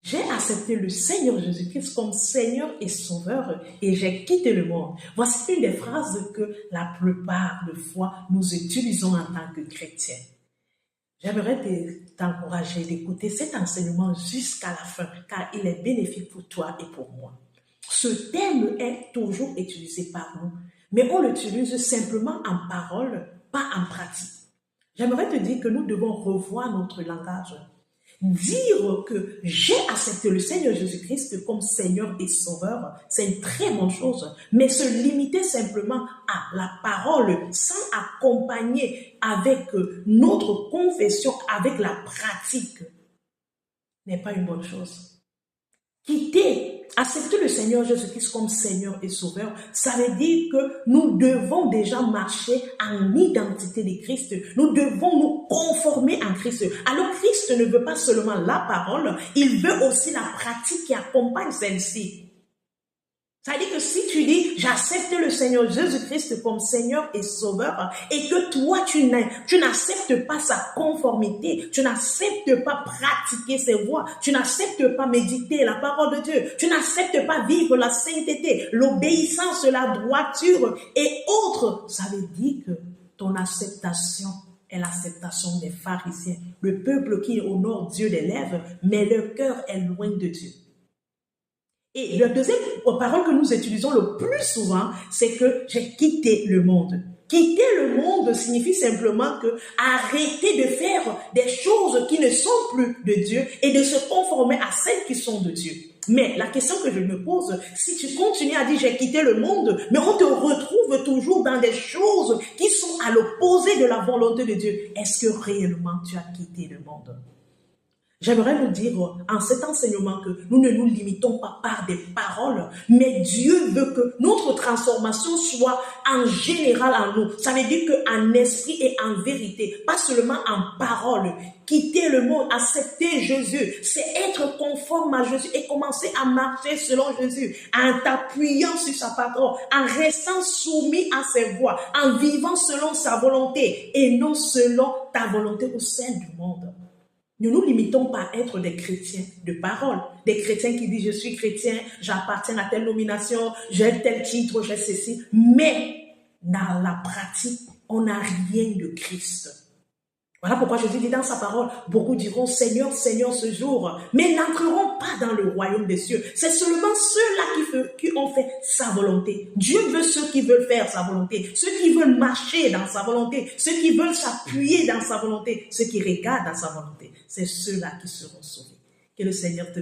J'ai accepté le Seigneur Jésus-Christ comme Seigneur et Sauveur et j'ai quitté le monde. Voici une des phrases que la plupart de fois nous utilisons en tant que chrétiens. J'aimerais t'encourager d'écouter cet enseignement jusqu'à la fin car il est bénéfique pour toi et pour moi. Ce thème est toujours utilisé par nous, mais on l'utilise simplement en parole, pas en pratique. J'aimerais te dire que nous devons revoir notre langage. Dire que j'ai accepté le Seigneur Jésus-Christ comme Seigneur et Sauveur, c'est une très bonne chose. Mais se limiter simplement à la parole sans accompagner avec notre confession, avec la pratique, n'est pas une bonne chose. Accepter le Seigneur Jésus-Christ comme Seigneur et Sauveur, ça veut dire que nous devons déjà marcher en identité de Christ. Nous devons nous conformer en Christ. Alors Christ ne veut pas seulement la parole, il veut aussi la pratique qui accompagne celle-ci. Ça veut dire que si tu dis, j'accepte le Seigneur Jésus-Christ comme Seigneur et Sauveur, et que toi, tu n'acceptes pas sa conformité, tu n'acceptes pas pratiquer ses voies, tu n'acceptes pas méditer la parole de Dieu, tu n'acceptes pas vivre la sainteté, l'obéissance, la droiture et autres, ça veut dire que ton acceptation est l'acceptation des pharisiens, le peuple qui honore Dieu des lèvres, mais leur cœur est loin de Dieu. Et la deuxième parole que nous utilisons le plus souvent, c'est que j'ai quitté le monde. Quitter le monde signifie simplement que arrêter de faire des choses qui ne sont plus de Dieu et de se conformer à celles qui sont de Dieu. Mais la question que je me pose, si tu continues à dire j'ai quitté le monde, mais on te retrouve toujours dans des choses qui sont à l'opposé de la volonté de Dieu, est-ce que réellement tu as quitté le monde? J'aimerais nous dire en cet enseignement que nous ne nous limitons pas par des paroles, mais Dieu veut que notre transformation soit en général en nous. Ça veut dire qu'en esprit et en vérité, pas seulement en parole. Quitter le monde, accepter Jésus, c'est être conforme à Jésus et commencer à marcher selon Jésus, en t'appuyant sur sa parole, en restant soumis à ses voies, en vivant selon sa volonté et non selon ta volonté ou celle du monde. Ne nous limitons pas à être des chrétiens de parole, des chrétiens qui disent je suis chrétien, j'appartiens à telle nomination, j'ai tel titre, j'ai ceci, mais dans la pratique, on n'a rien de Christ. Voilà pourquoi Jésus dit dans sa parole, beaucoup diront Seigneur, Seigneur ce jour, mais n'entreront pas dans le royaume des cieux. C'est seulement ceux-là qui ont fait sa volonté. Dieu veut ceux qui veulent faire sa volonté, ceux qui veulent marcher dans sa volonté, ceux qui veulent s'appuyer dans sa volonté, ceux qui regardent dans sa volonté. C'est ceux-là qui seront sauvés. Que le Seigneur te bénisse.